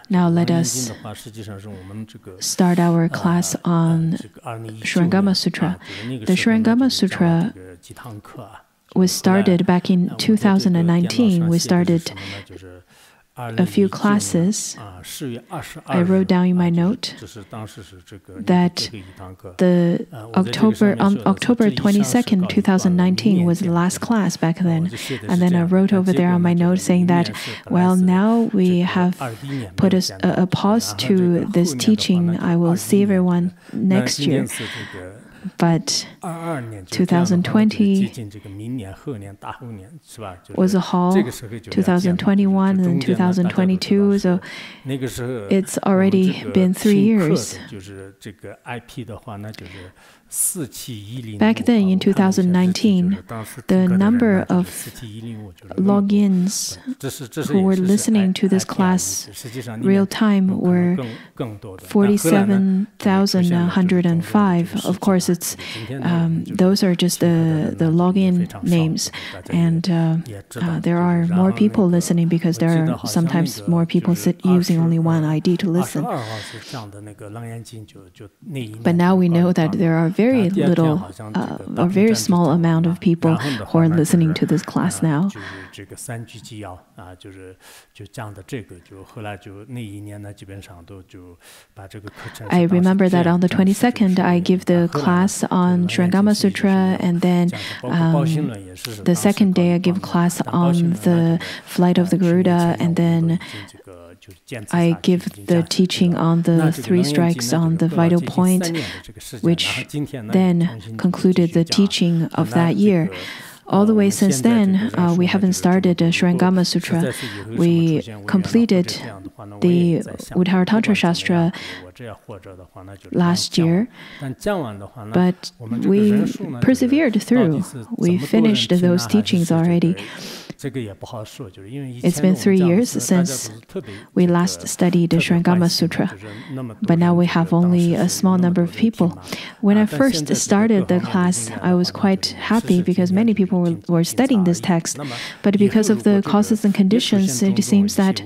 Now let us start our class on Surangama Sutra. The Surangama Sutra was started back in 2019. We started a few classes. I wrote down in my note that on October 22nd, 2019 was the last class back then. And then I wrote over there on my note saying that, well, now we have put a pause to this teaching. I will see everyone next year. But 2020 was a halt, 2021 and 2022, so it's already been 3 years. Back then, in 2019, the number of logins who were listening to this class real time were 47,105. Of course, it's those are just the login names, and there are more people listening because there are sometimes more people using only one ID to listen. But now we know that there are very little, a very small amount of people who are listening to this class now. I remember that on the 22nd, I give the class on Surangama Sutra, and then the second day I give class on the flight of the Garuda, and then I give the teaching on the 3 strikes on the vital point, which then concluded the teaching of that year. All the way since then, we haven't started the Surangama Sutra. We completed the Uttara Tantra Shastra last year, but we persevered through. We finished those teachings already. It's been 3 years since we last studied the Surangama Sutra, but now we have only a small number of people. When I first started the class, I was quite happy because many people were studying this text, but because of the causes and conditions, it seems that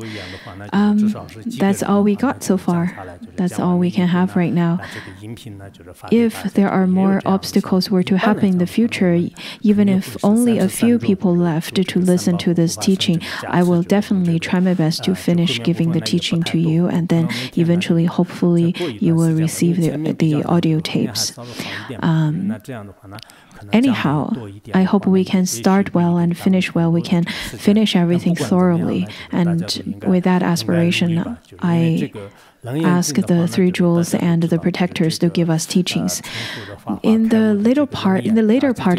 that's all we got so far. That's all we can have right now. If there are more obstacles were to happen in the future, even if only a few people left to listen to this teaching, I will definitely try my best to finish giving the teaching to you, and then eventually, hopefully, you will receive the audio tapes. Anyhow, I hope we can start well and finish well. We can finish everything thoroughly. And with that aspiration, I ask the 3 jewels and the protectors to give us teachings. In the later part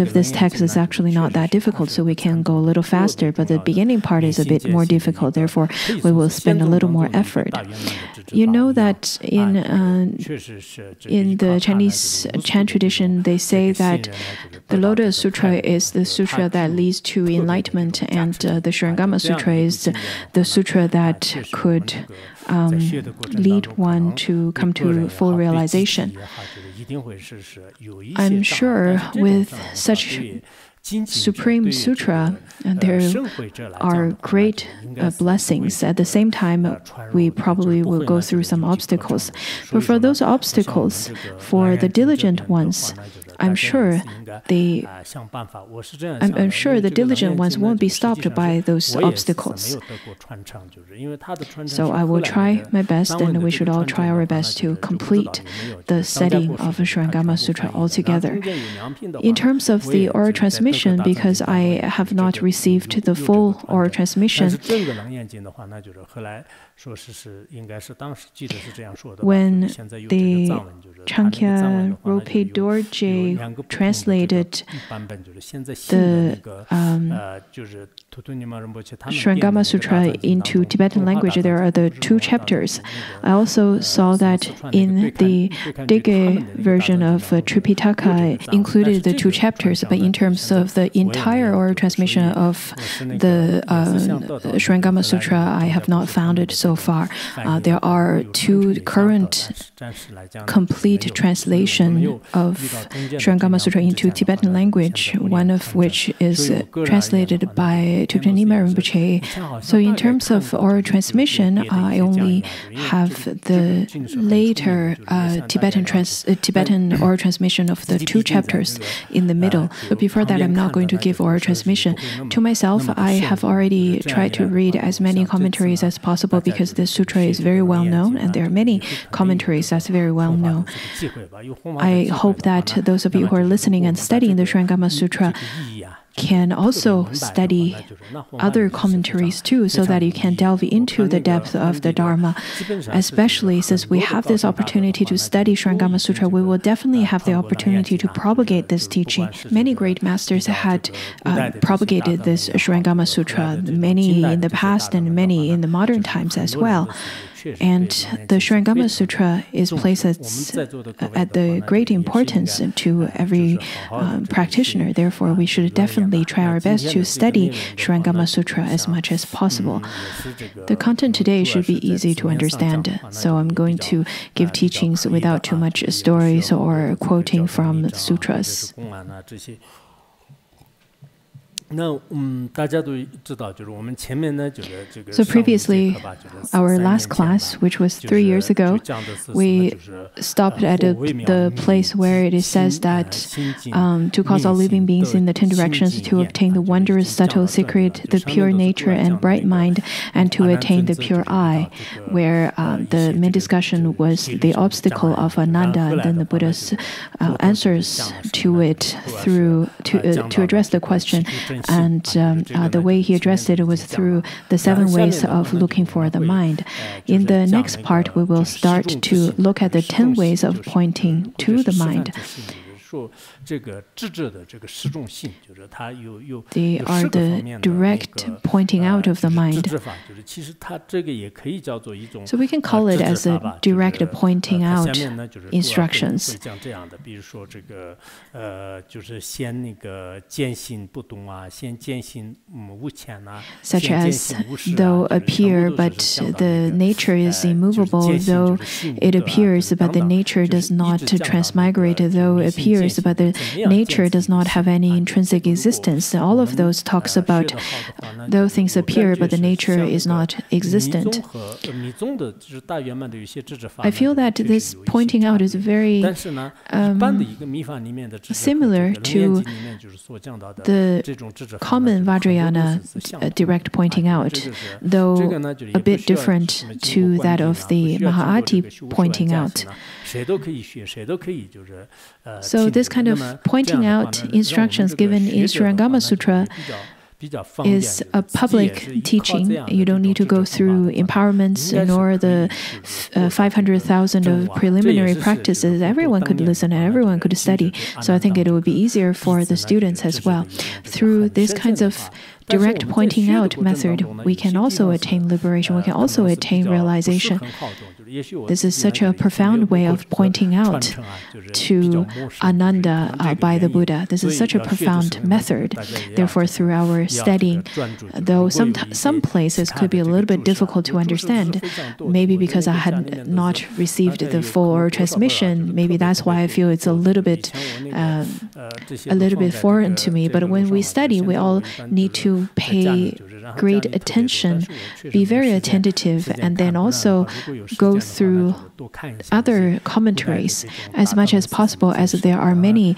of this text is actually not that difficult, so we can go a little faster, but the beginning part is a bit more difficult, therefore we will spend a little more effort. You know that in the Chinese chant tradition, they say that the Lotus Sutra is the sutra that leads to enlightenment, and the Surangama Sutra is the sutra that could lead one to come to full realization. I'm sure with such Supreme Sutra, there are great blessings. At the same time, we probably will go through some obstacles. But for those obstacles, for the diligent ones, I'm sure the diligent ones won't be stopped by those obstacles. So I will try my best, and we should all try our best to complete the study of Surangama Sutra altogether. In terms of the oral transmission, because I have not received the full oral transmission, when the Chankhya Ropé Dorje translated the Surangama Sutra into Tibetan language, there are the 2 chapters. I also saw that in the Dege version of Tripitaka included the 2 chapters, but in terms of the entire oral transmission of the Surangama Sutra, I have not found it so far. There are 2 current complete translation of Surangama Sutra into Tibetan language, one of which is translated by Tubten Nyima Rinpoche. So in terms of oral transmission, I only have the later Tibetan oral transmission of the 2 chapters in the middle. But before that, I'm not going to give oral transmission. To myself, I have already tried to read as many commentaries as possible because this sutra is very well known, and there are many commentaries that's very well known. I hope that those of you who are listening and studying the Surangama Sutra can also study other commentaries too, so that you can delve into the depth of the Dharma. Especially since we have this opportunity to study Surangama Sutra, we will definitely have the opportunity to propagate this teaching. Many great masters had propagated this Surangama Sutra, many in the past and many in the modern times as well. And the Surangama Sutra is placed at the great importance to every practitioner. Therefore, we should definitely try our best to study Surangama Sutra as much as possible. The content today should be easy to understand, so I'm going to give teachings without too much stories or quoting from sutras. So previously, our last class, which was 3 years ago, we stopped at the place where it says that to cause all living beings in the 10 directions to obtain the wondrous, subtle, secret, the pure nature and bright mind, and to attain the pure eye, where the main discussion was the obstacle of Ananda, and then the Buddha's answers to it to address the question. And the way he addressed it was through the 7 ways of looking for the mind. In the next part, we will start to look at the 10 ways of pointing to the mind. They are the direct pointing out of the mind. So we can call it as a direct pointing out instructions. Such as, though appear, but the nature is immovable, though it appears, but the nature does not transmigrate, though it appears, but the nature does not have any intrinsic existence. All of those talks about though things appear, but the nature is not existent. I feel that this pointing out is very similar to the common Vajrayana direct pointing out, though a bit different to that of the Mahāti pointing out. So this kind of pointing out instructions given in Surangama Sutra is a public teaching. You don't need to go through empowerments nor the 500,000 of preliminary practices. Everyone could listen and everyone could study. So I think it would be easier for the students as well. Through these kinds of direct pointing out method, we can also attain liberation. We can also attain realization. This is such a profound way of pointing out to Ananda by the Buddha. This is such a profound method. Therefore, through our studying, though some places could be a little bit difficult to understand, maybe because I had not received the full oral transmission, maybe that's why I feel it's a little bit foreign to me. But when we study, we all need to pay great attention, be very attentive, and then also go through other commentaries as much as possible, as there are many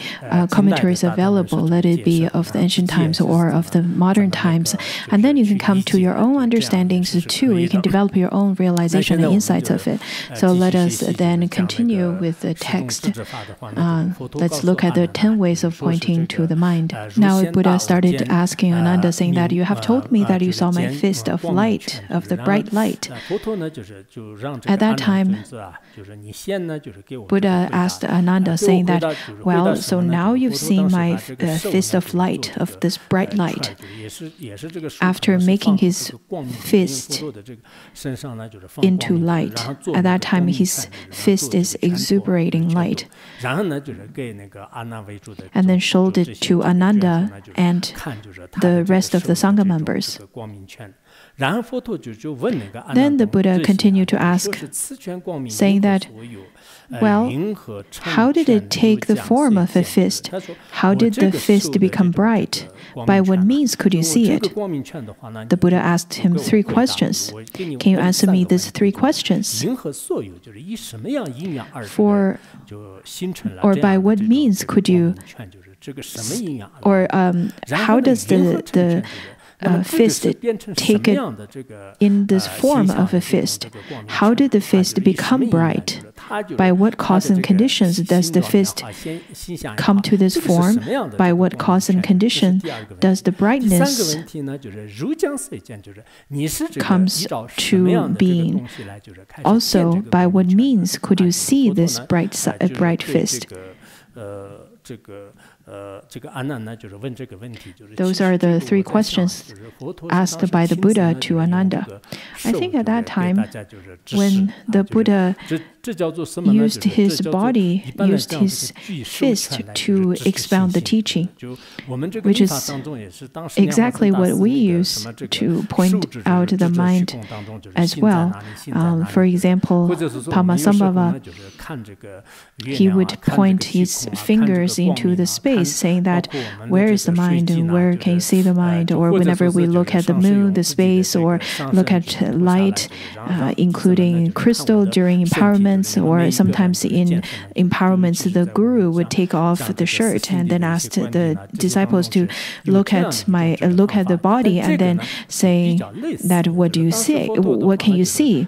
commentaries available, let it be of the ancient times or of the modern times. And then you can come to your own understandings too. You can develop your own realization and insights of it. So let us then continue with the text. Let's look at the 10 ways of pointing to the mind. Now Buddha started asking Ananda, saying that you have told me that you saw my fist of light, of the bright light. At that time, Buddha asked Ananda, saying that, well, so now you've seen my fist of light, of this bright light. After making his fist into light, at that time his fist is exuberating light. And then showed it to Ananda and the rest of the Sangha members. Then the Buddha continued to ask, saying that, well, how did it take the form of a fist? How did the fist become bright? By what means could you see it? The Buddha asked him 3 questions. Can you answer me these 3 questions? Or by what means could you, or how does the fist take it in this form of a fist? How did the fist become bright? By what cause and conditions does the fist come to this form? By what cause and condition does the brightness comes to being? Also, by what means could you see this bright fist? Those are the 3 questions asked by the Buddha to Ananda. I think at that time, when the Buddha used his body, used his fist to expound the teaching, which is exactly what we use to point out the mind as well. For example, Pamasambhava, he would point his fingers into the space, saying that, where is the mind and where can you see the mind? Or whenever we look at the moon, the space, or look at light, including crystal during empowerment, or sometimes in empowerments, the guru would take off the shirt and then ask the disciples to look at the body and then say that, what do you see? What can you see?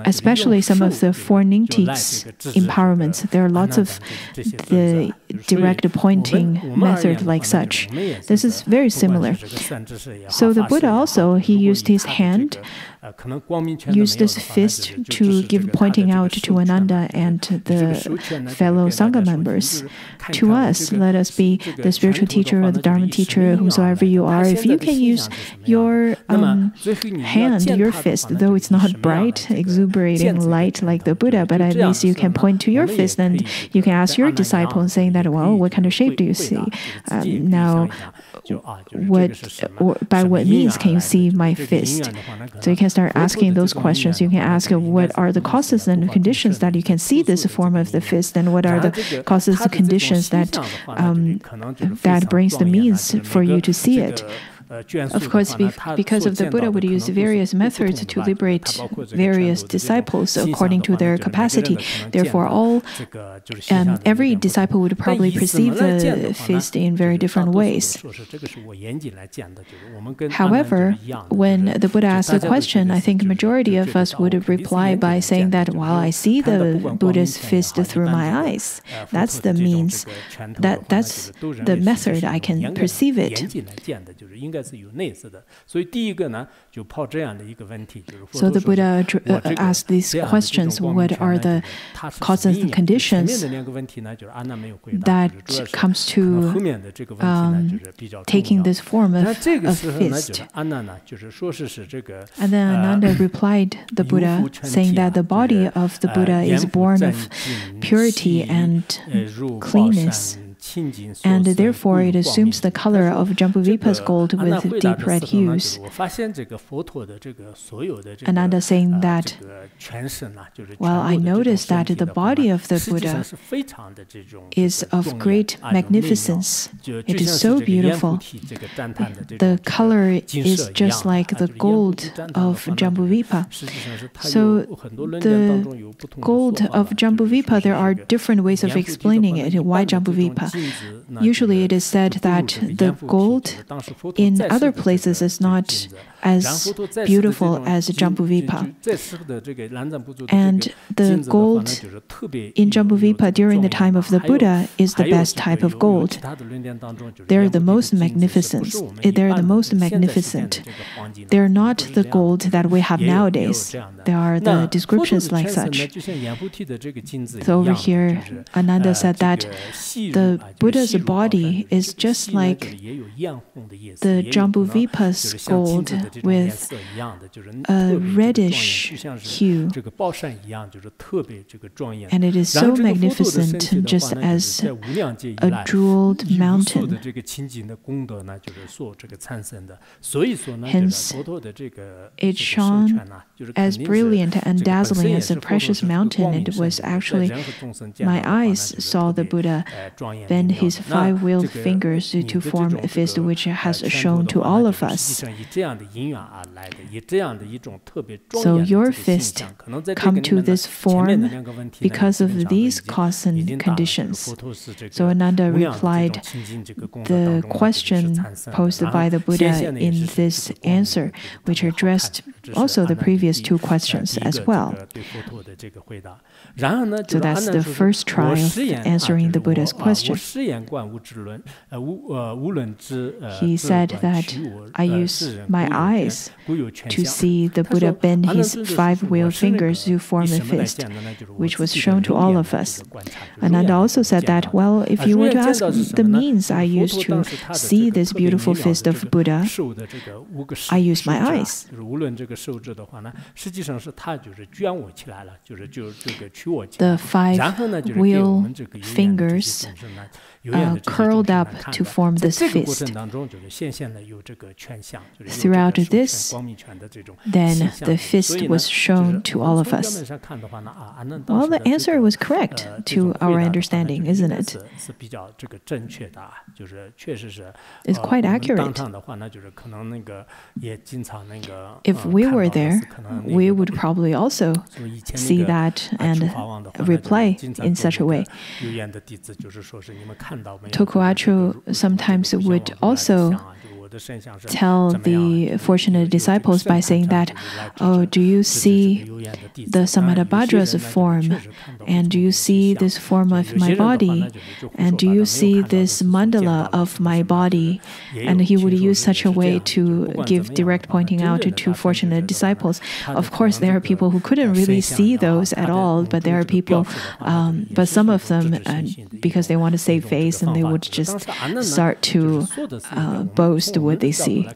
Especially some of the four nintics empowerments, there are lots of the direct pointing method like such. This is very similar. So the Buddha also, he used his hand, used this fist to give pointing out to Ananda and the fellow Sangha members. To us, let us be the spiritual teacher or the Dharma teacher, whomsoever you are. If you can use your hand, your fist, though it's not bright, exuberating light like the Buddha, but at least you can point to your fist and you can ask your disciple and saying that, well, what kind of shape do you see? Now, by what means can you see my fist? So you can start asking those questions. You can ask what are the causes and conditions that you can see this form of the fist, and what are the causes and conditions that that brings the means for you to see it. Of course, because of the Buddha would use various methods to liberate various disciples according to their capacity. Therefore, every disciple would probably perceive the fist in very different ways. However, when the Buddha asked the question, I think majority of us would reply by saying that, well, I see the Buddha's fist through my eyes. That's the means, that's the method I can perceive it. So the Buddha asked these questions: what are the causes and conditions that comes to taking this form of fist? And then Ananda replied the Buddha, saying that the body of the Buddha is born of purity and cleanness. And therefore, it assumes the color of Jambuvipa's gold with deep red hues. Ananda saying that, well, I noticed that the body of the Buddha is of great magnificence. It is so beautiful. The color is just like the gold of Jambuvipa. So the gold of Jambuvipa, there are different ways of explaining it. Why Jambuvipa? Usually it is said that the gold in other places is not as beautiful as Jambuvipa. And the gold in Jambuvipa during the time of the Buddha is the best type of gold. They're the most magnificent. They're the most magnificent. They're not the gold that we have nowadays. There are the descriptions like such. So over here, Ananda said that the the Buddha's body is just like the Jambudvipa's gold with a reddish hue. And it is so magnificent, just as a jeweled mountain. Hence, it shone as brilliant and dazzling as a precious mountain. It was actually, my eyes saw the Buddha bend his 5-wheeled fingers to form a fist, which has shown to all of us. So your fist come to this form because of these cause and conditions. So Ananda replied the question posed by the Buddha in this answer, which addressed also the previous 2 questions as well. So that's the first try of answering the Buddha's question. He said that I use my eyes to see the Buddha bend his 5-wheeled fingers to form a fist, which was shown to all of us. Ananda also said that, well, if you were to ask the means I used to see this beautiful fist of Buddha, I use my eyes. The 5-wheel fingers curled up to form this fist. Throughout this, then the fist was shown to all of us. Well, the answer was correct to our understanding, isn't it? It's quite accurate. If we were there, we would probably also see that and reply in such a way. Tokugacho sometimes would also tell the fortunate disciples by saying that, oh, do you see the Samadabhadra's form? And do you see this form of my body? And do you see this mandala of my body? And he would use such a way to give direct pointing out to fortunate disciples. Of course, there are people who couldn't really see those at all, but there are people, but some of them, because they want to save face, and they would just start to boast what they see.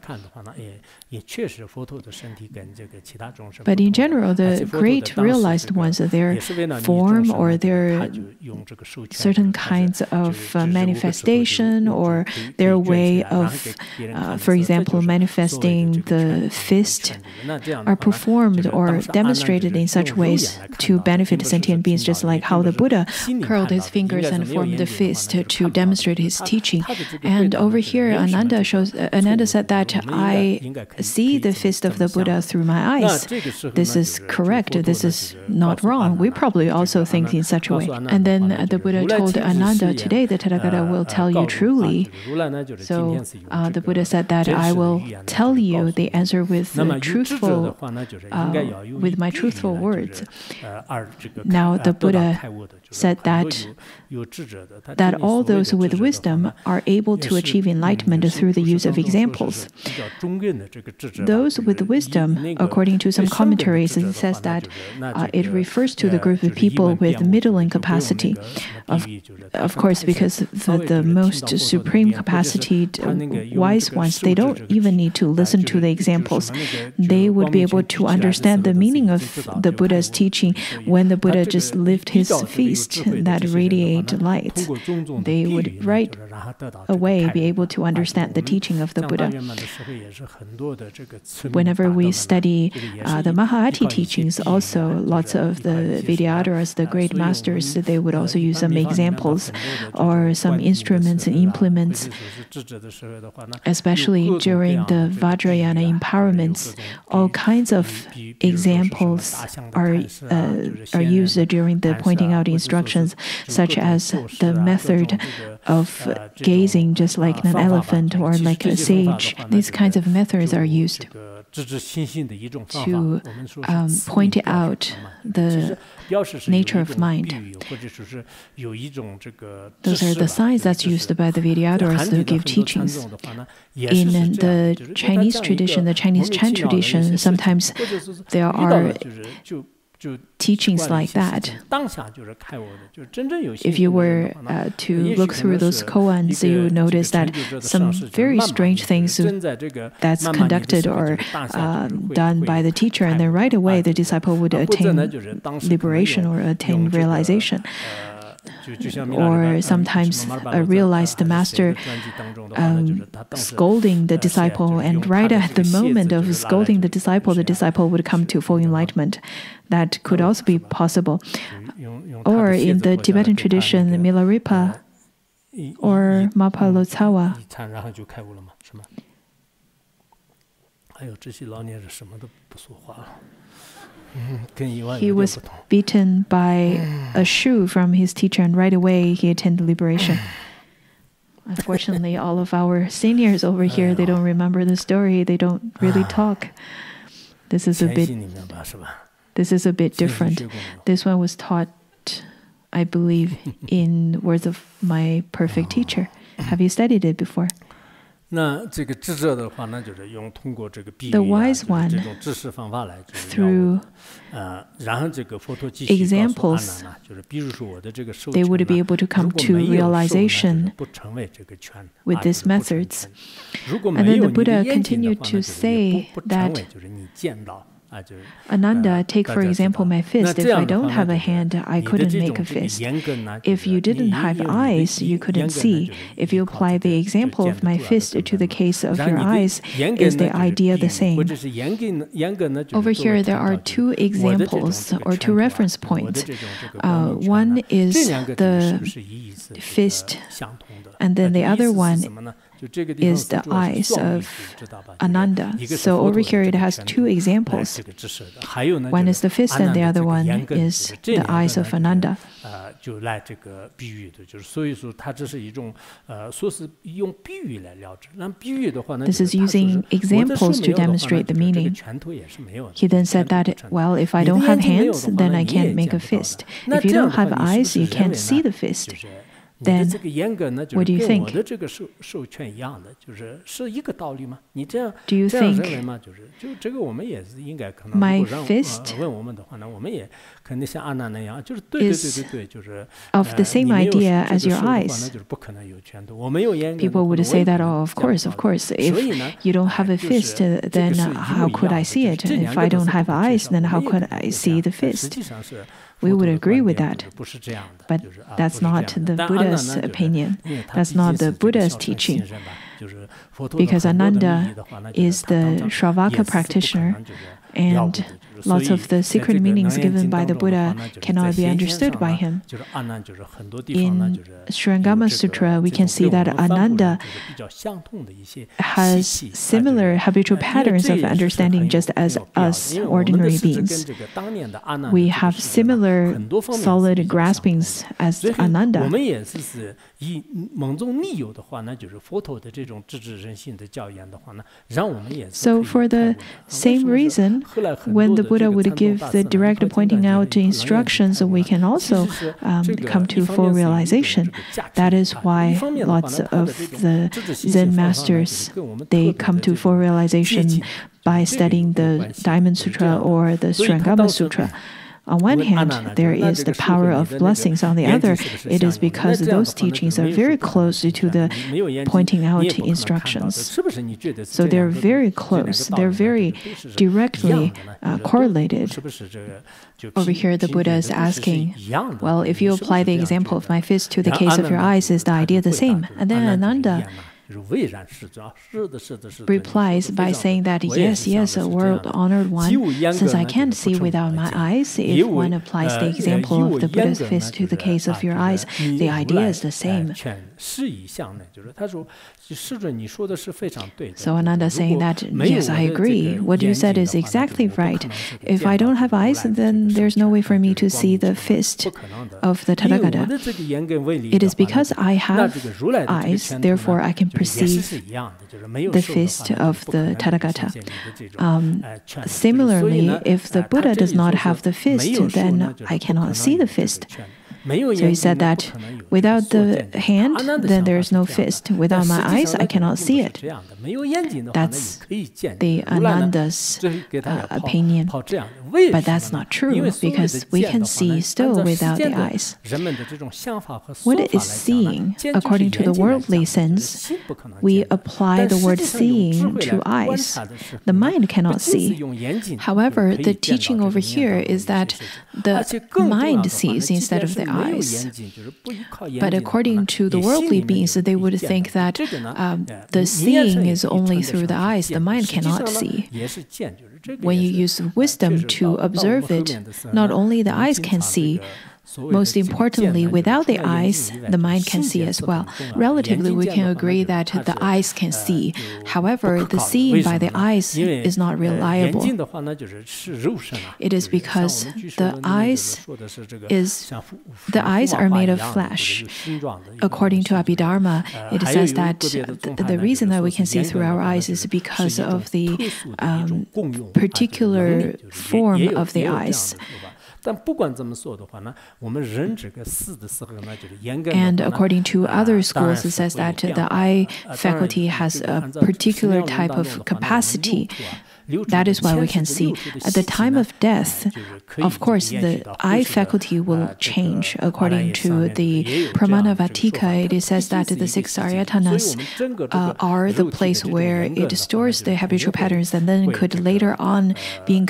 But in general, the great realized ones, their form or their certain kinds of manifestation or their way of, for example, manifesting the fist are performed or demonstrated in such ways to benefit sentient beings, just like how the Buddha curled his fingers and formed the fist to demonstrate his teaching. And over here, Ananda said that I see the fist of the Buddha through my eyes. This is correct. This is not wrong. We probably also think in such a way. And then the Buddha told Ananda, today the Tathagata will tell you truly. So the Buddha said that I will tell you the answer with truthful, with my truthful words. Now the Buddha said that all those with wisdom are able to achieve enlightenment through the use of examples. Those with wisdom, according to some commentaries, it says that it refers to the group of people with middling capacity. Of course, because the most supreme capacity, wise ones, they don't even need to listen to the examples. They would be able to understand the meaning of the Buddha's teaching when the Buddha just lifted his feast that radiate light. They would right away be able to understand the teaching of the Buddha. Whenever we study the Mahayati teachings, also lots of the Vidyadharas, the great masters, they would also use some examples or some instruments and implements, especially during the Vajrayana empowerments. All kinds of examples are used during the pointing out instructions, such as the method of gazing just like an elephant or like a sage. These kinds of methods are used to point out the nature of mind. Those are the signs that's used by the Vidyadharas to give teachings. In the Chinese tradition, the Chinese Chan tradition, sometimes there are teachings like that. If you were to look through those koans, you would notice that some very strange things that's conducted or done by the teacher, and then right away the disciple would attain liberation or attain realization. Or sometimes realize the master scolding the disciple, and right at the moment of scolding the disciple would come to full enlightenment. That could also be possible. Or in the Tibetan tradition, Milarepa or Mapalotsawa. He was beaten by a shoe from his teacher, and right away he attained liberation. Unfortunately, all of our seniors over here, they don't remember the story. They don't really talk. This is a bit different. This one was taught, I believe, in words of my perfect teacher. Have you studied it before? The wise one, through examples, they would be able to come to realization with these methods. And then the Buddha continued to say that, Ananda, take for example my fist. If I don't have a hand, I couldn't make a fist. If you didn't have eyes, you couldn't see. If you apply the example of my fist to the case of your eyes, is the idea the same? Over here, there are two examples or two reference points. One is the fist, and then the other one is the eyes of Ananda. So over here it has two examples. One is the fist and the other one is the eyes of Ananda. This is using examples to demonstrate the meaning. He then said that, well, if I don't have hands, then I can't make a fist. If you don't have eyes, you can't see the fist. Then, what do you think? Do you think my fist is of the same idea as your eyes? People would say that, oh, of course. If you don't have a fist, then how could I see it? If I don't have eyes, then how could I see the fist? We would agree with that. But that's not the Buddha's opinion. That's not the Buddha's teaching. Because Ananda is the Shravaka practitioner, and lots of the secret meanings given by the Buddha cannot be understood by him. In Surangama Sutra, we can see that Ananda has similar habitual patterns of understanding just as us ordinary beings. We have similar solid graspings as Ananda. So for the same reason, when the Buddha would give the direct pointing out instructions, we can also come to full realization. That is why lots of the Zen masters, they come to full realization by studying the Diamond Sutra or the Surangama Sutra. On one hand, there is the power of blessings. On the other, it is because those teachings are very close to the pointing out instructions. So they're very close. They're very directly correlated. Over here, the Buddha is asking, well, if you apply the example of my fist to the case of your eyes, is the idea the same? And then Ananda replies by saying that, yes, world-honored one, since I can't see without my eyes, if one applies the example of the Buddha's fist to the case of your eyes, the idea is the same. So Ananda is saying that, yes, I agree. What you said is exactly right. If I don't have eyes, then there's no way for me to see the fist of the Tathagata. It is because I have eyes, therefore I can perceive the fist of the Tathagata. Similarly, if the Buddha does not have the fist, then I cannot see the fist. So he said that without the hand, then there is no fist. Without my eyes, I cannot see it. That's the Ananda's opinion. But that's not true, because we can see still without the eyes. What is seeing? According to the worldly sense, we apply the word seeing to eyes. The mind cannot see. However, the teaching over here is that the mind sees instead of the eyes. But according to the worldly beings, they would think that the seeing is only through the eyes. The mind cannot see. When you use wisdom to observe it, not only the eyes can see, most importantly, without the eyes, the mind can see as well. Relatively, we can agree that the eyes can see. However, the seeing by the eyes is not reliable. It is because the eyes are made of flesh. According to Abhidharma, it says that the reason that we can see through our eyes is because of the particular form of the eyes. And according to other schools, it says that the eye faculty has a particular type of capacity. That is why we can see. At the time of death, of course, the eye faculty will change. According to the Pramanavartika, it says that the six Ayatanas are the place where it stores the habitual patterns and then could later on being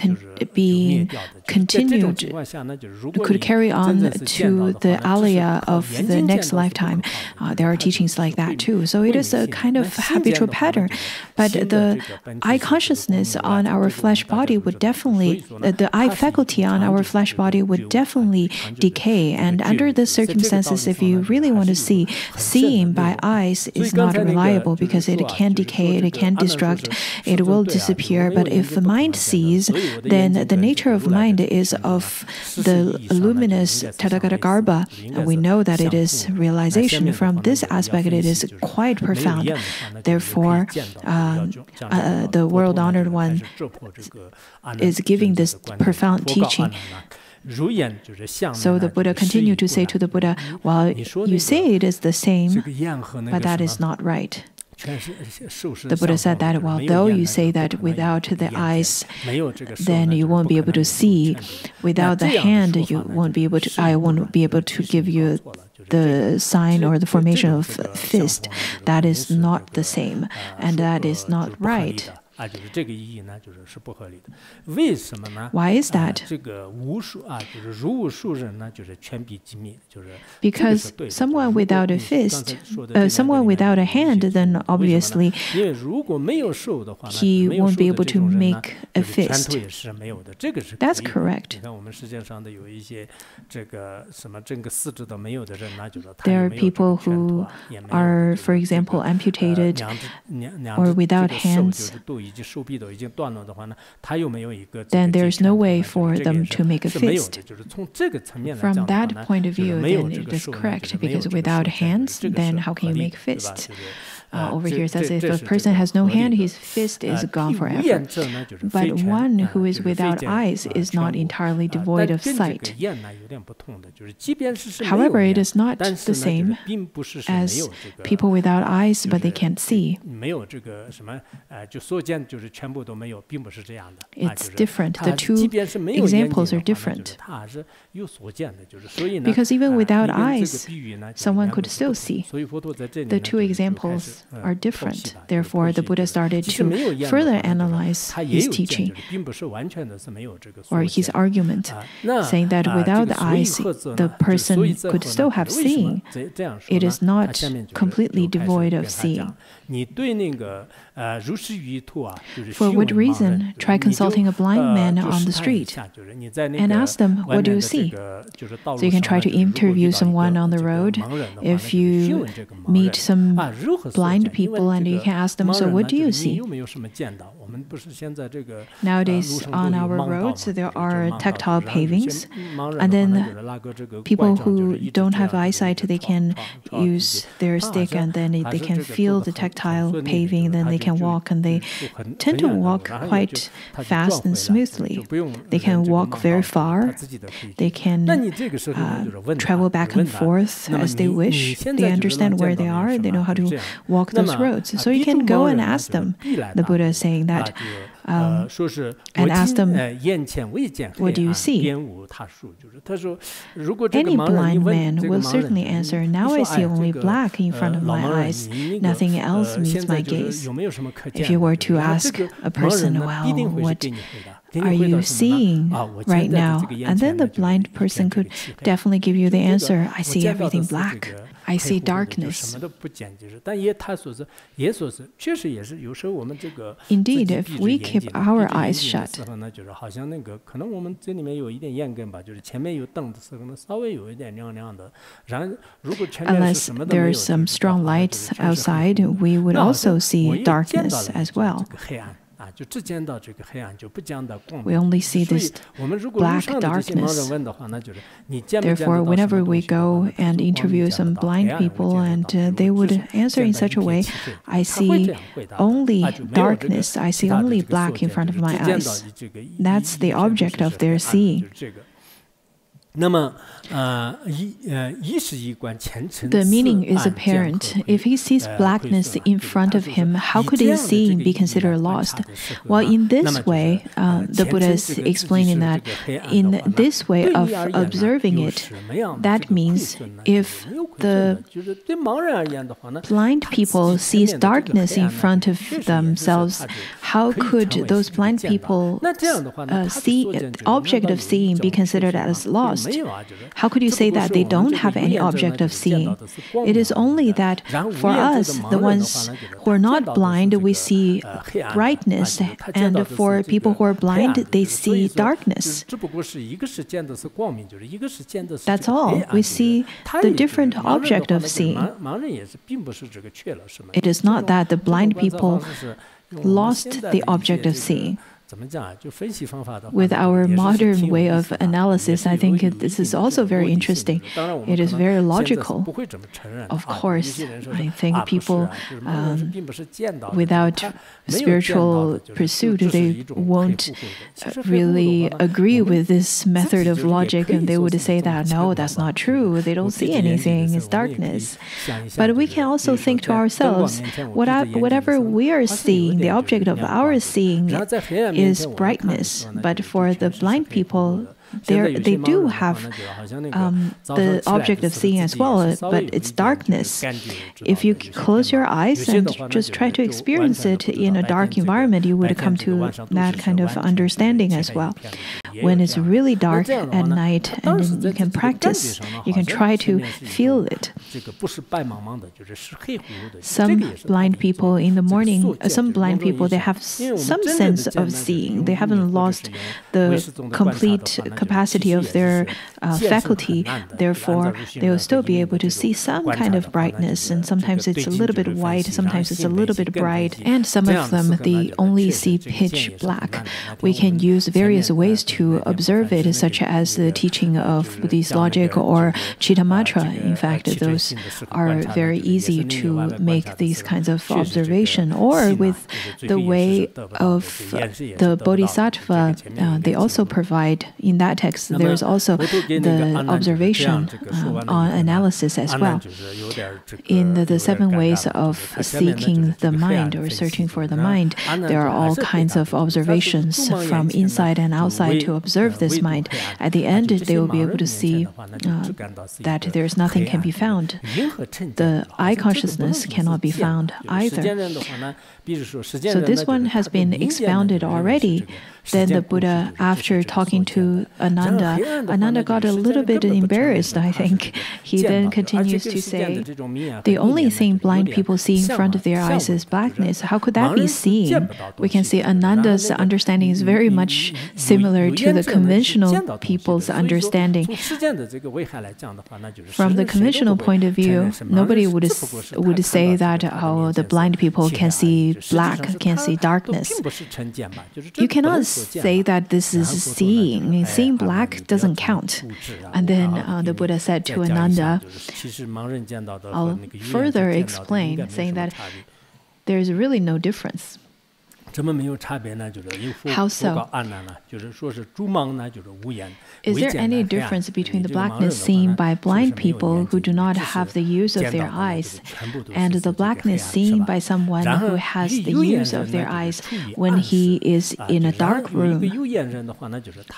continued, could carry on to the alaya of the next lifetime. There are teachings like that too. So it is a kind of habitual pattern. But the eye consciousness on our flesh body would definitely, the eye faculty on our flesh body would definitely decay. And under the circumstances, if you really want to see, seeing by eyes is not reliable because it can decay, it can destruct, it will disappear. But if the mind sees, then the nature of mind is of the luminous Tathagata Garbha. And we know that it is realization. From this aspect, it is quite profound. Therefore, the world-honored one is giving this profound teaching. So the Buddha continued to say to the Buddha, well, you say it is the same, but that is not right. The Buddha said that, well, though you say that without the eyes, then you won't be able to see. Without the hand, you won't be able to. I won't be able to give you the sign or the formation of fist. That is not the same, and that is not right. Why is that? Because someone without a fist, someone without a hand, then obviously he won't be able to make a fist. That's correct. There are people who are, for example, amputated or without hands. Then there's no way for them to make a fist. From that point of view, then it is correct, because without hands, then how can you make fists? Over here it says if a person has no hand, his fist is gone forever. But one who is without eyes is not entirely devoid of sight. However, it is not the same as people without eyes, but they can't see. It's different. The two examples are different. Because even without eyes, someone could still see. The two examples are different. Therefore, the Buddha started to further analyze his teaching or his argument, saying that without the eyes, the person could still have seeing. It is not completely devoid of seeing. For what reason? Try consulting a blind man on the street and ask them, what do you see? So you can try to interview someone on the road. If you meet some blind people and you can ask them, so what do you see? Nowadays, on our roads, there are tactile pavings, and then people who don't have eyesight, they can use their stick, and then they can feel the tactile paving, then they can walk, and they tend to walk quite fast and smoothly. They can walk very far. They can travel back and forth as they wish. They understand where they are. They know how to walk those roads. So you can go and ask them. The Buddha is saying that. And ask them, what do you see? Any blind man will certainly answer, now I see only black in front of my eyes. Nothing else meets my gaze. If you were to ask a person, well, what are you seeing right now? And then the blind person could definitely give you the answer, I see everything black. I see darkness. Indeed, if we keep our eyes shut, unless there are some strong lights outside, we would also see darkness as well. We only see this black darkness. Therefore, whenever we go and interview some blind people, and they would answer in such a way, I see only darkness, I see only black in front of my eyes. That's the object of their seeing. The meaning is apparent. If he sees blackness in front of him, how could his seeing be considered lost? Well, in this way, the Buddha is explaining that in this way of observing it, that means if the blind people sees darkness in front of themselves, how could those blind people see the object of seeing be considered as lost? How could you say that they don't have any object of seeing? It is only that for us, the ones who are not blind, we see brightness, and for people who are blind, they see darkness. That's all. We see the different object of seeing. It is not that the blind people lost the object of seeing. With our modern way of analysis, I think this is also very interesting. It is very logical. Of course, I think people without spiritual pursuit, they won't really agree with this method of logic, and they would say that, no, that's not true. They don't see anything. It's darkness. But we can also think to ourselves, whatever we are seeing, the object of our seeing is brightness, but for the blind people, they do have the object of seeing as well, but it's darkness. If you close your eyes and just try to experience it in a dark environment, you would come to that kind of understanding as well. When it's really dark at night, and then you can practice, you can try to feel it. Some blind people in the morning, some blind people, they have some sense of seeing. They haven't lost the complete capacity of their faculty. Therefore, they will still be able to see some kind of brightness, and sometimes it's a little bit white, sometimes it's a little bit bright, and some of them, they only see pitch black. We can use various ways to observe it, such as the teaching of Buddhist logic or Chittamatra. In fact, those are very easy to make these kinds of observation. Or with the way of the Bodhisattva, they also provide, in that text, there's also the observation on analysis as well. In the 7 ways of seeking the mind or searching for the mind, there are all kinds of observations from inside and outside to observe this mind. At the end, they will be able to see that there's nothing can be found. The eye consciousness cannot be found either. So this one has been expounded already. Then the Buddha, after talking to Ananda, Ananda got a little bit embarrassed, I think. He then continues to say, the only thing blind people see in front of their eyes is blackness. How could that be seen? We can see Ananda's understanding is very much similar to the conventional people's understanding. From the conventional point of view, nobody would say that the blind people can see black, can see darkness. You cannot say that this is seeing. Seeing black doesn't count. And then the Buddha said to Ananda, I'll further explain, saying that there's really no difference. How so? Is there any difference between the blackness seen by blind people who do not have the use of their eyes and the blackness seen by someone who has the use of their eyes when he is in a dark room?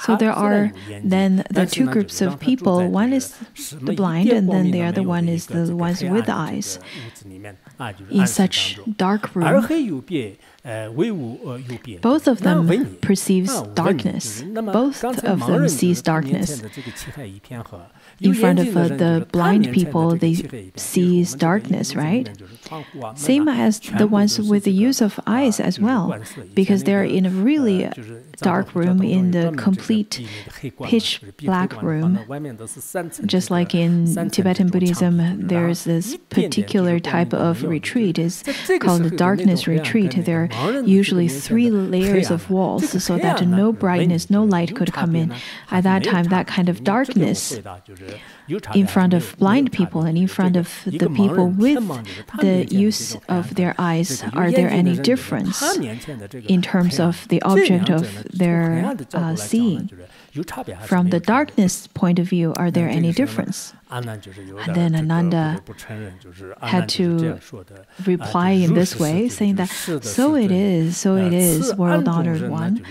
So there are then the two groups of people. One is the blind, and then the other one is the ones with eyes. In such dark room, both of them perceives darkness. Both of them sees darkness. In front of the blind people, they see darkness, right? Same as the ones with the use of eyes as well, because they're in a really dark room, in the complete pitch black room. Just like in Tibetan Buddhism, there's this particular type of retreat. It's called the darkness retreat. There are usually 3 layers of walls so that no brightness, no light could come in. At that time, that kind of darkness in front of blind people and in front of the people with the use of their eyes, are there any difference in terms of the object of their seeing? From the darkness point of view, are there any difference? And then Ananda had to reply in this way, saying that, so it is, world-honored one.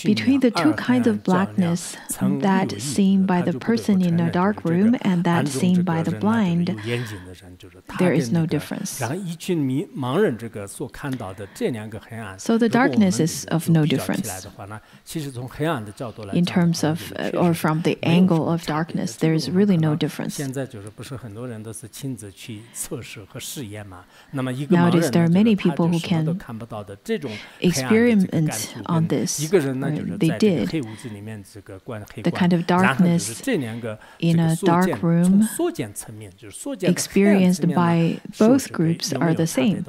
Between the two kinds of blackness, that seen by the person in a dark room and that seen by the blind, there is no difference. So the darkness is of no difference. In terms of, or from the angle of darkness, there is really no difference. Nowadays, there are many people who can experiment on this. They did. The kind of darkness in a dark room experienced by both groups are the same.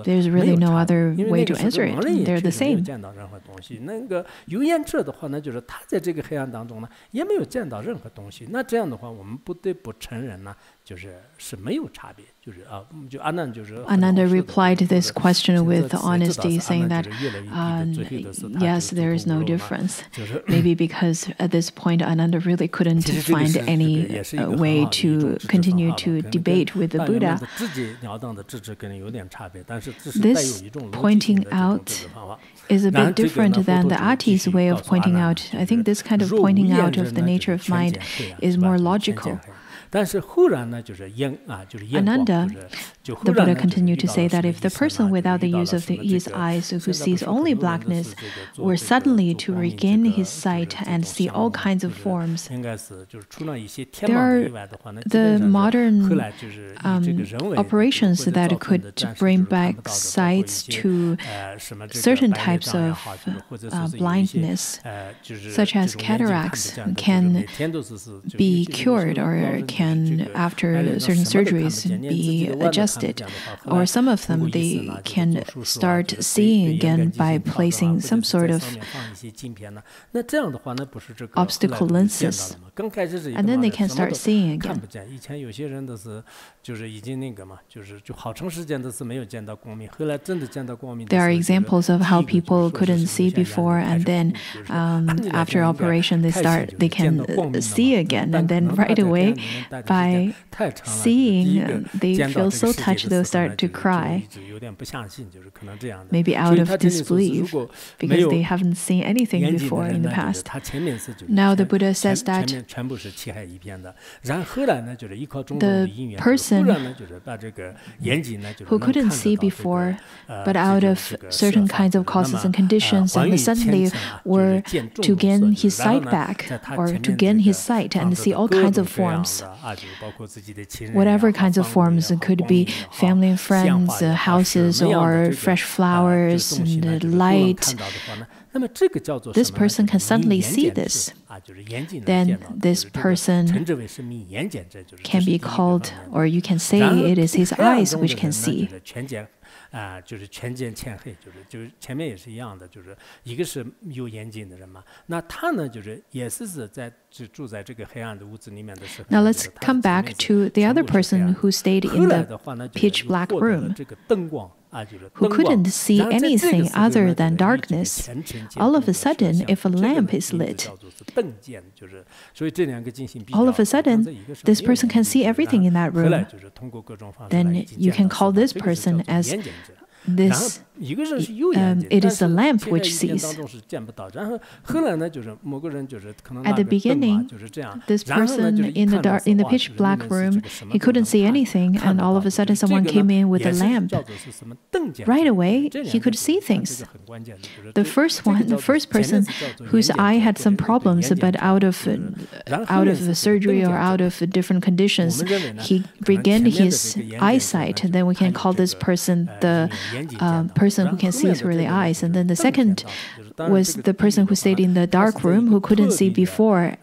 There's really no other way to answer it. They're the same. Ananda replied to this question with honesty, saying that yes, there is no difference. Maybe because at this point Ananda really couldn't find any way to continue to debate with the Buddha. This pointing out is a bit different than the Ati's way of pointing out. I think this kind of pointing out of the nature of mind is more logical. Ananda, the Buddha continued to say that if the person without the use of his eyes, who sees only blackness, were suddenly to regain his sight and see all kinds of forms, there are the modern operations that could bring back sights to certain types of blindness, such as cataracts, can be cured or can, after certain surgeries, be adjusted. Or some of them, they can start seeing again by placing some sort of obstacle lenses. And then they can start seeing again. There are examples of how people couldn't see before, and then after operation they can see again, and then right away by seeing, they feel so touched they'll start to cry, maybe out of disbelief, because they haven't seen anything before in the past. Now the Buddha says that the person who couldn't see before, but out of certain kinds of causes and conditions, and suddenly were to gain his sight back, or to gain his sight and see all kinds of forms. Whatever kinds of forms, it could be family and friends, houses, or fresh flowers, and light. This person can suddenly see this. Then this person can be called, or you can say it is his eyes which can see. 就是全见欠黑，就是前面也是一样的，就是一个是有眼睛的人嘛，那他呢就是也是在住在这个黑暗的屋子里面的时候。Now let's come back to the other person who stayed in the pitch black room, who couldn't see anything other than darkness. All of a sudden, if a lamp is lit, all of a sudden, this person can see everything in that room. Then you can call this person as this. It is the lamp which sees. At the beginning, this person in the pitch black room, he couldn't see anything, and all of a sudden someone came in with a lamp. Right away, he could see things. The first person whose eye had some problems, but out of surgery or out of different conditions, he regained his eyesight. Then we can call this person the person who can see through the eyes. And then the second was the person who stayed in the dark room, who couldn't see before.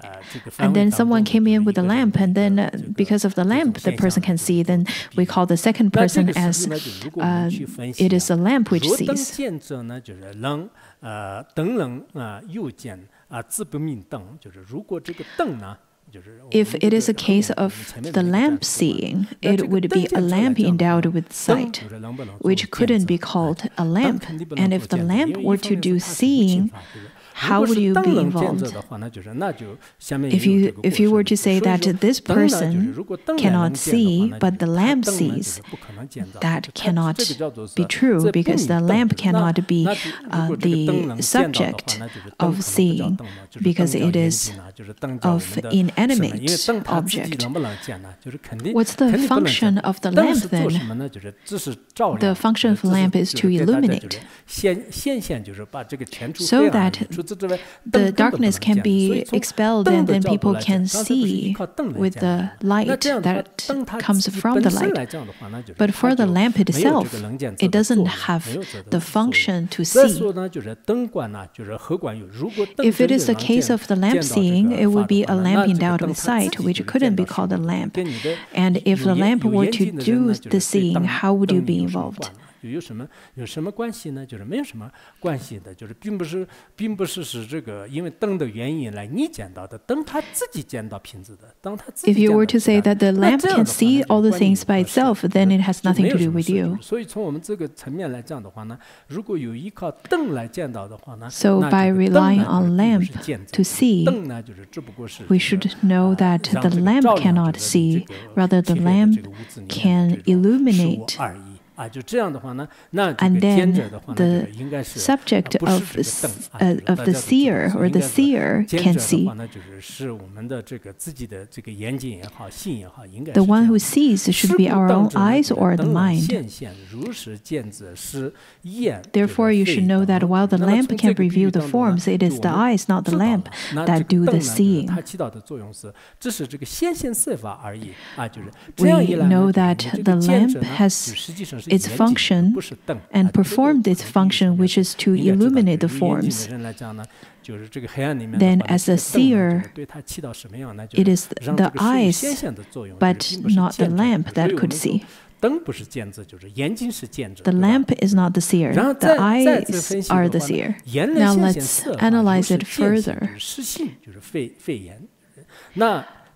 And then someone came in with a lamp, and then because of the lamp, the person can see. Then we call the second person as it is a lamp which sees. If it is a case of the lamp seeing, it would be a lamp endowed with sight, which couldn't be called a lamp. And if the lamp were to do seeing, how would you be involved? If you were to say that this person cannot see, but the lamp sees, that cannot be true, because the lamp cannot be the subject of seeing, because it is of inanimate object. What's the function of the lamp then? The function of the lamp is to illuminate, so that the darkness can be expelled, and then people can see with the light that comes from the light. But for the lamp itself, it doesn't have the function to see. If it is the case of the lamp seeing, it would be a lamp endowed with sight, which couldn't be called a lamp. And if the lamp were to do the seeing, how would you be involved? 有什么关系呢？就是没有什么关系的，就是并不是使这个因为灯的原因来你见到的，灯它自己见到瓶子的，当它自己 If you were to say that the lamp can see all the things by itself, then it has nothing to do with you. 所以从我们这个层面来讲的话呢，如果有依靠灯来见到的话呢 So by relying on lamp to see, 灯呢就是只不过是 we should know that the lamp cannot see, rather the lamp can illuminate. And then the subject of the seer or the seer can see. The one who sees should be our own eyes or the mind. Therefore, you should know that while the lamp can reveal the forms, it is the eyes, not the lamp, that do the seeing. We know that the lamp has its function and performed its function, which is to illuminate the forms. Then as a seer, it is the eyes, but not the lamp that could see. The lamp is not the seer, the eyes are the seer. Now let's analyze it further.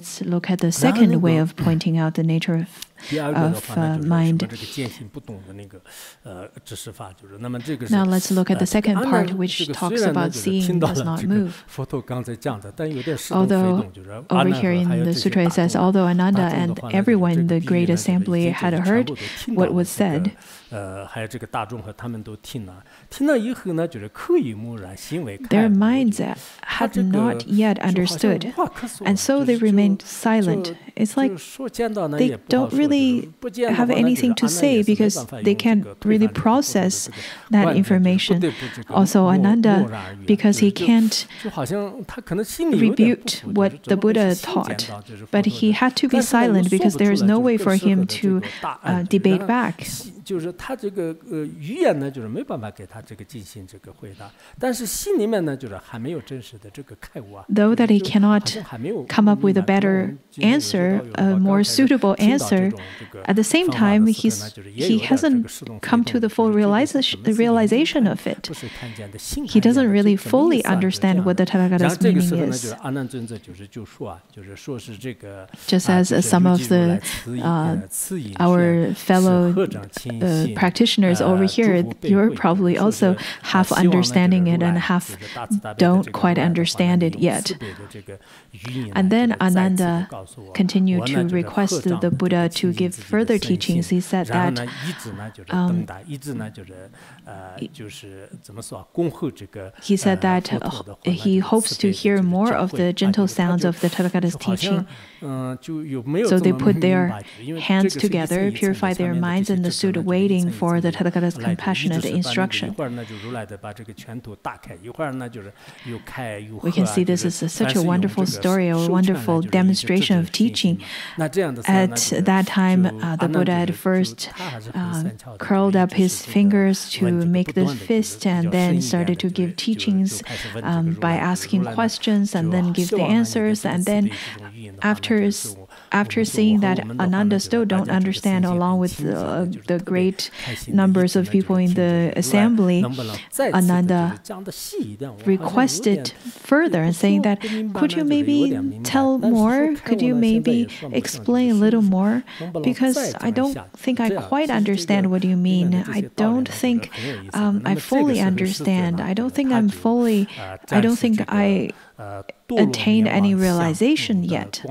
let's look at the second way of pointing out the nature of mind. Now let's look at the second part, which talks about seeing does not move. Although over here in the sutra it says, although Ananda and everyone in the great assembly had heard what was said, their minds had not yet understood, and so they remained silent. It's like they don't really have anything to say because they can't really process that information. Also, Ananda, because he can't rebut what the Buddha taught, but he had to be silent because there is no way for him to debate back. 就是他这个语言呢，就是没办法给他这个进行这个回答，但是心里面呢，就是还没有真实的这个开悟啊。Though that he cannot come up with a better answer, a more suitable answer, at the same time, he hasn't come to the full realization of it. He doesn't really fully understand what the Tathagata's meaning is. Just as some of our fellow practitioners over here, you're probably also half understanding it and half don't quite understand it yet. And then Ananda continued to request the Buddha to give further teachings. He said that he hopes to hear more of the gentle sounds of the Tathagata's teaching. So they put their hands together, purify their minds, and stood waiting for the Tathagata's compassionate instruction. We can see this is such a wonderful story, a wonderful demonstration of teaching. At that time, the Buddha had first curled up his fingers to make the fist and then started to give teachings by asking questions and then give the answers. And then after seeing that Ananda still don't understand, along with the great numbers of people in the assembly, Ananda requested further and saying that, could you maybe tell more? Could you maybe explain a little more? Because I don't think I quite understand what you mean. I don't think I fully understand. I don't think I attained any realization yet.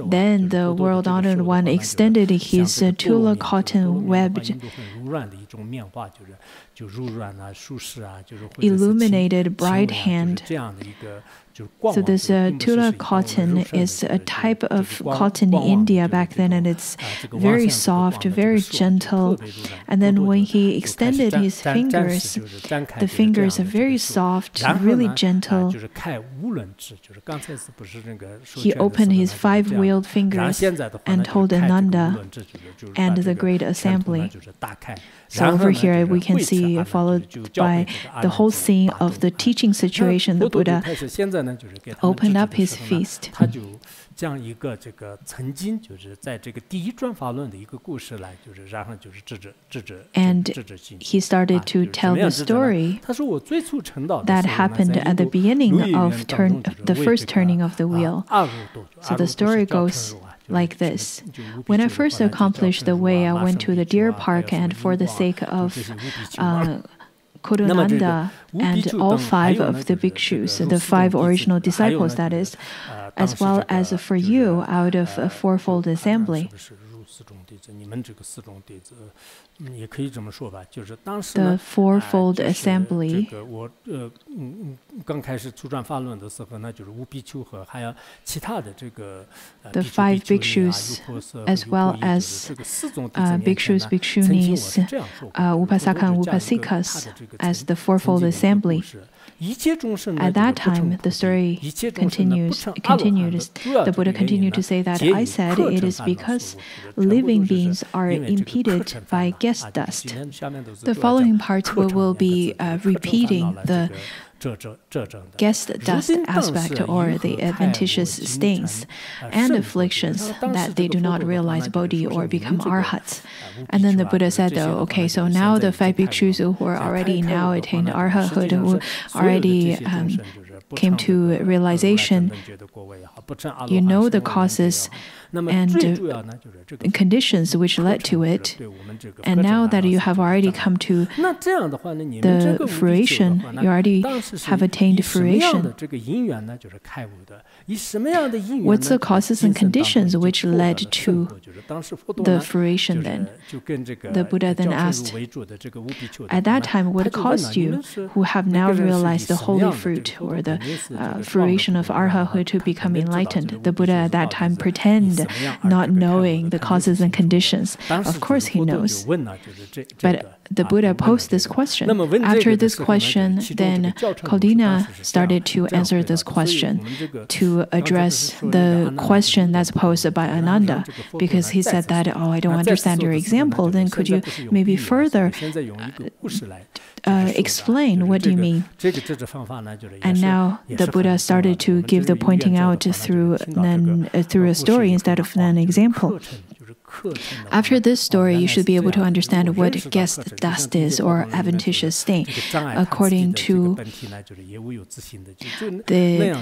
Then the world-honored one extended his tula cotton webbed illuminated bright hand. So this tula cotton is a type of cotton in India back then, and it's very soft, very gentle. And then when he extended his fingers, the fingers are very soft, really gentle. He opened his five-wheeled fingers and told Ananda and the great assembly. So over here we can see, followed by the whole scene of the teaching situation, the Buddha opened up his feast. And he started to tell the story that happened at the beginning of the first turning of the wheel. So the story goes like this. When I first accomplished the way, I went to the deer park, and for the sake of Kurunanda and all five of the bhikshus, the five original disciples, that is, as well as for you out of a fourfold assembly. The fourfold assembly, the five bhikshus, as well as bhikshus, bhikshunis, upasaka and upasikas, as the fourfold assembly. At that time, the story continued. The Buddha continued to say that I said it is because living beings are impeded by guest dust. The following parts will be repeating the guest dust aspect, or the adventitious stains and afflictions that they do not realize Bodhi or become arhats. And then the Buddha said, okay, so now the five bhikshus who are already now attained arhathood, who already came to realization, you know the causes and conditions which led to it. And now that you have already come to the fruition, you already have attained fruition. What's the causes and conditions which led to the fruition then? The Buddha then asked, at that time, what caused you, who have now realized the holy fruit or the fruition of arhathood, to become enlightened? The Buddha at that time pretended not knowing the causes and conditions. Of course he knows. But the Buddha posed this question. After this question, then Kodina started to answer this question to address the question that's posed by Ananda, because he said that, oh, I don't understand your example, then could you maybe further explain what you mean? And now the Buddha started to give the pointing out through a story instead of an example. After this story, you should be able to understand what guest dust is, or adventitious stain. According to the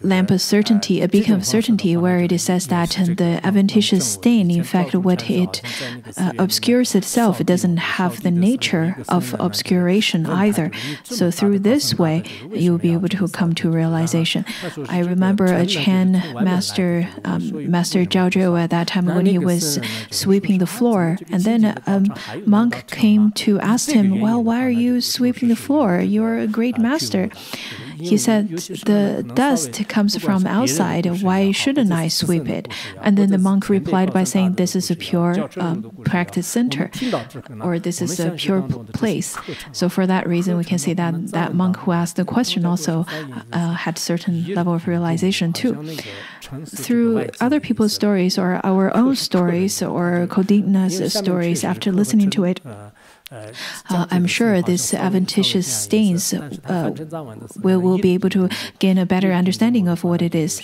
lamp of certainty, a beacon of certainty, where it says that the adventitious stain, in fact, what it obscures itself, it doesn't have the nature of obscuration either. So through this way, you'll be able to come to realization. I remember a Chan master, Master Zhao Zhe, at that time when he was sweeping the floor, and then a monk came to ask him, well, why are you sweeping the floor? You're a great master. He said, the dust comes from outside, why shouldn't I sweep it? And then the monk replied by saying, this is a pure practice center, or this is a pure place. So for that reason, we can say that that monk who asked the question also had certain level of realization too. Through other people's stories, or our own stories, or Kodina's stories, after listening to it, I'm sure these adventitious stains will be able to gain a better understanding of what it is.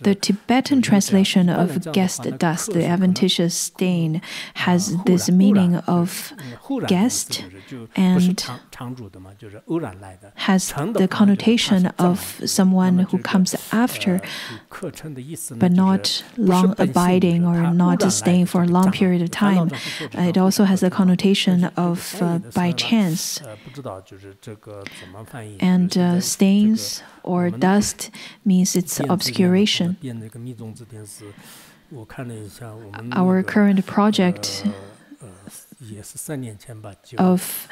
The Tibetan translation of guest dust, the adventitious stain, has this meaning of guest and has the connotation of someone who comes after, but not long abiding or not staying for a long period of time. It also has the connotation of by chance. And stains or dust means it's obscuration. Our current project of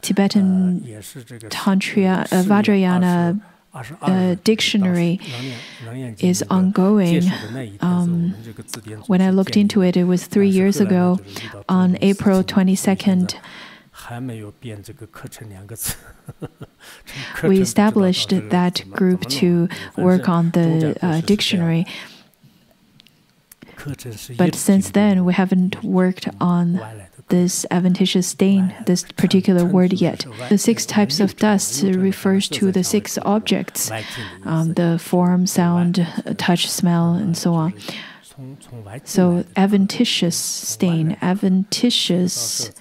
Tibetan Tantra Vajrayana dictionary is ongoing. When I looked into it, it was 3 years ago, on April 22nd. We established that group to work on the dictionary. But since then, we haven't worked on this adventitious stain, this particular word yet. The 6 types of dust refers to the 6 objects, the form, sound, touch, smell, and so on. So adventitious stain, adventitious,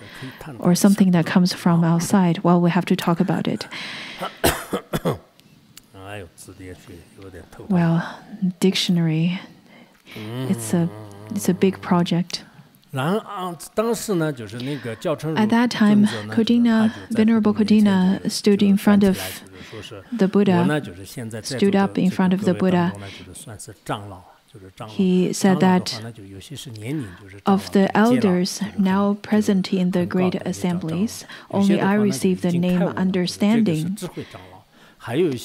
or something that comes from outside. Well, we have to talk about it. Well, dictionary, it's a big project. At that time, Venerable Kodina stood in front of the Buddha, stood up in front of the Buddha. He said that of the elders now present in the great assemblies, only I received the name understanding.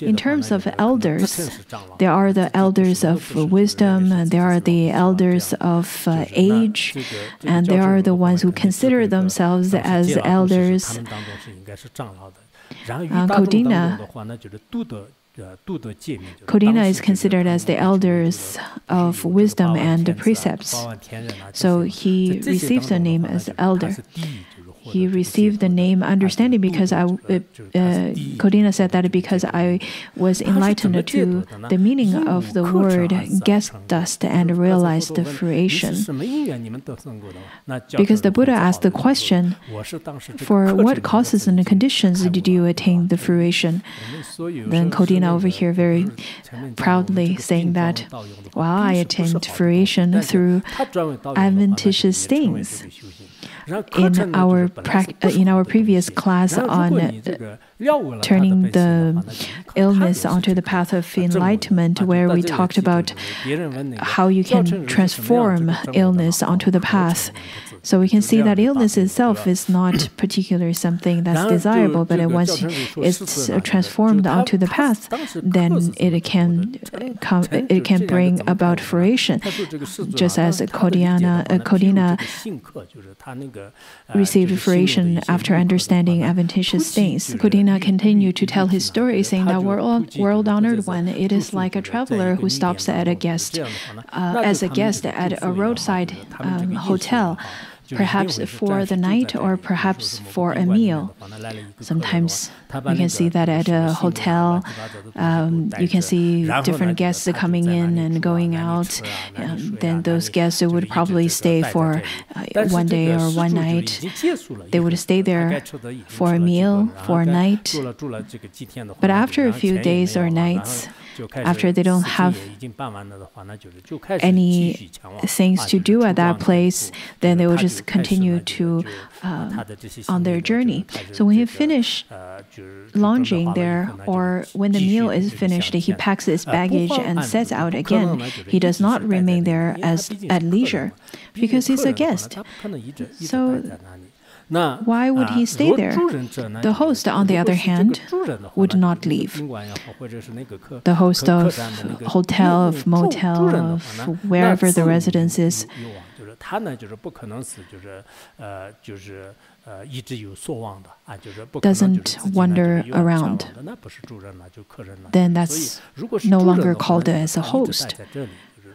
In terms of elders, there are the elders of wisdom, and there are the elders of age, and there are the ones who consider themselves as elders. Kodina is considered as the elders of wisdom and precepts. So he received the name as elder. He received the name understanding because Kodina said that because I was enlightened to the meaning of the word guest dust and realized the fruition. Because the Buddha asked the question, for what causes and conditions did you attain the fruition? Then Kodina over here very proudly saying that, well, I attained fruition through adventitious things. In our previous class on turning the illness onto the path of enlightenment, where we talked about how you can transform illness onto the path. So we can see that illness itself is not particularly something that's desirable, but once it's transformed onto the path, then it can bring about fruition. Just as Kodina received fruition after understanding adventitious things. Kodina continued to tell his story, saying that world-honored one, it is like a traveler who stops at as a guest at a roadside hotel, perhaps for the night or perhaps for a meal. Sometimes you can see that at a hotel, you can see different guests coming in and going out. Then those guests would probably stay for one day or one night. They would stay there for a meal, for a night. But after a few days or nights, after they don't have any things to do at that place, then they will just continue to on their journey. So when he finished lounging there, or when the meal is finished, he packs his baggage and sets out again. He does not remain there at leisure because he's a guest. So why would he stay there? The host, on the other hand, would not leave. The host of hotel, of motel, of wherever the residence is, doesn't wander around. Then that's no longer called as a host.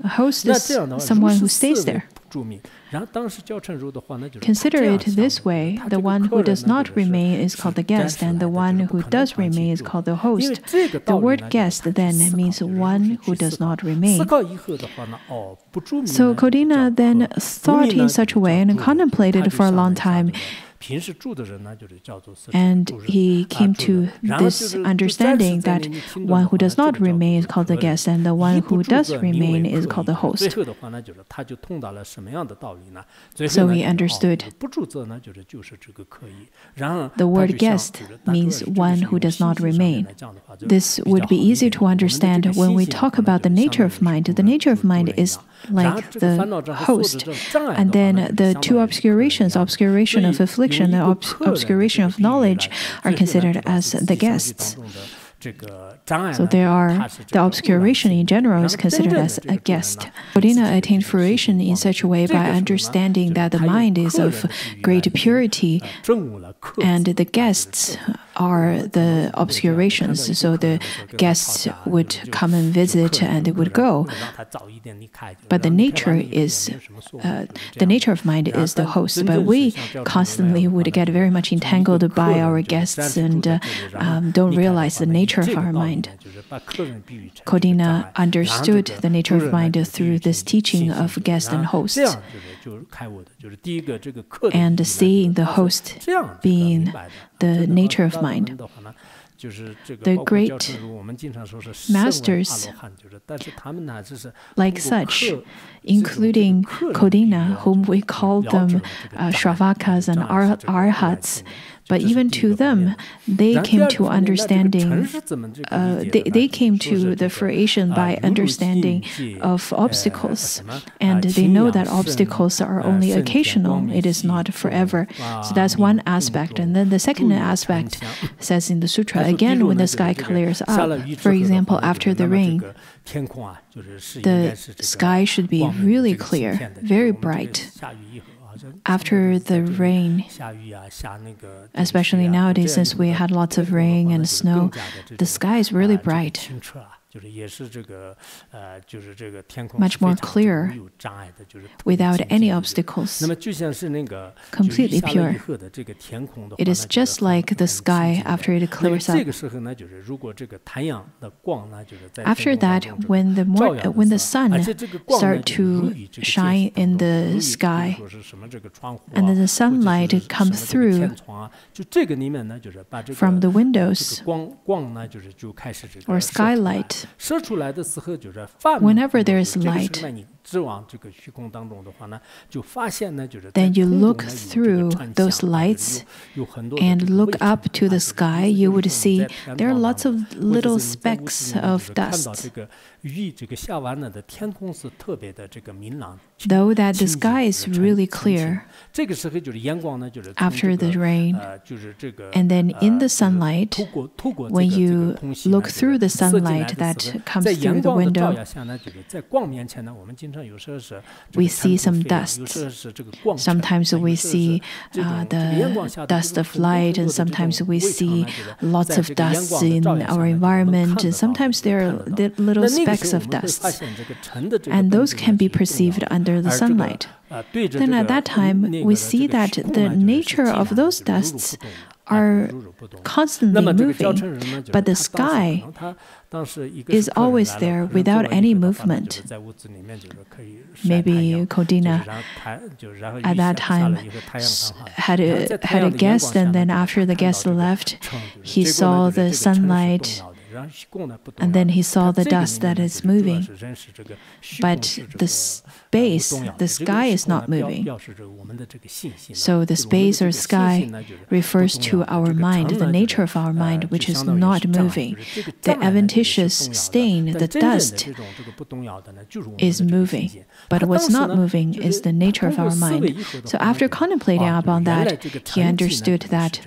A host is someone who stays there. Consider it this way: the one who does not remain is called the guest, and the one who does remain is called the host. The word guest then means one who does not remain. So Kodina then thought in such a way and contemplated for a long time. And he came to this understanding that one who does not remain is called the guest, and the one who does remain is called the host. So he understood. The word guest means one who does not remain. This would be easy to understand when we talk about the nature of mind. The nature of mind is like the host. And then the two obscurations, obscuration of affliction and obscuration of knowledge, are considered as the guests. So the obscuration in general is considered as a guest. Kodina attained fruition in such a way by understanding that the mind is of great purity, and the guests are the obscurations. So the guests would come and visit, and they would go. But the nature of mind is the host. But we constantly would get very much entangled by our guests and don't realize the nature of our mind. Kodina understood the nature of mind through this teaching of guest and host, and seeing the host being the nature of mind. The great masters like such, including Kodina, whom we call them Shravakas and Arhats, but even to them, they came to understanding, they came to the fruition by understanding of obstacles. And they know that obstacles are only occasional, it is not forever. So that's one aspect. And then the second aspect says in the sutra, again, when the sky clears up, for example, after the rain, the sky should be really clear, very bright. After the rain, especially nowadays since we had lots of rain and snow, the sky is really bright. Much more clear, without any obstacles, completely pure. It is just like the sky after it clears up. After that, when the sun starts to shine in the sky, and then the sunlight comes through from the windows or skylight, whenever there is light, then you look through those lights and look up to the sky, you would see there are lots of little specks of dust. Though that the sky is really clear after the rain, and then in the sunlight, when you look through the sunlight that comes through the window, we see some dust. Sometimes we see the dust of light, and sometimes we see lots of dust in our environment, and sometimes there are little specks of dust, and those can be perceived under the sunlight. Then at that time, we see that the nature of those dusts are constantly moving, but the sky is always there without any movement. Maybe Kodina at that time had a guest, and then after the guest left, he saw the sunlight, and then he saw the dust that is moving. But the space, the sky is not moving. So the space or sky refers to our mind, the nature of our mind, which is not moving. The adventitious stain, the dust, is moving. But what's not moving is the nature of our mind. So after contemplating upon that, he understood that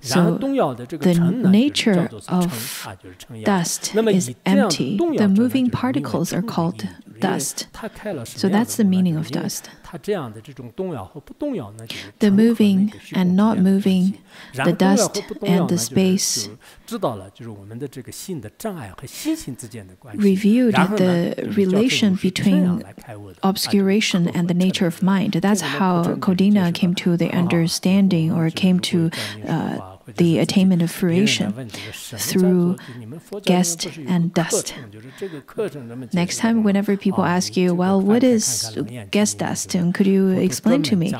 so the nature of dust is empty. The moving particles are called dust. So that's the meaning of dust. The moving and not moving, the dust and the space reviewed the relation between obscuration and the nature of mind. That's how Kodina came to the understanding, or came to the attainment of fruition through guest and dust. Next time, whenever people ask you, well, what is guest dust, and could you explain to me?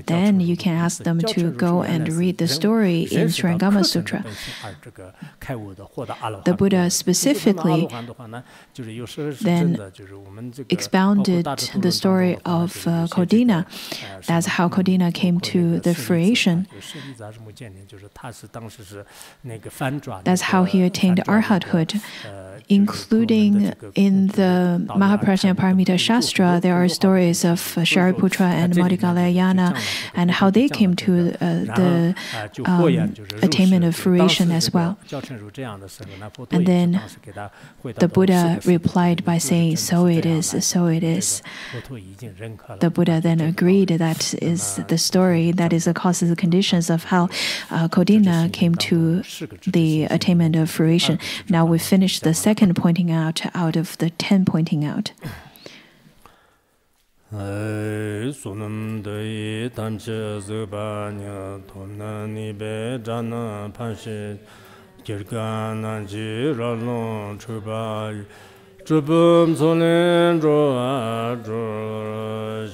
Then you can ask them to go and read the story in Surangama Sutra. The Buddha specifically then expounded the story of Kodina. That's how Kodina came to the fruition. That's how he attained arhathood. Including in the Mahaprajna Paramita Shastra, there are stories of Shariputra and Madhikalayana, and how they came to the attainment of fruition as well. And then the Buddha replied by saying, "So it is, so it is." The Buddha then agreed that is the story, that is the causes and conditions of how Kodina came to the attainment of fruition. Now we finished the second pointing out of the 10 pointing out. Chubum sonen dro a dro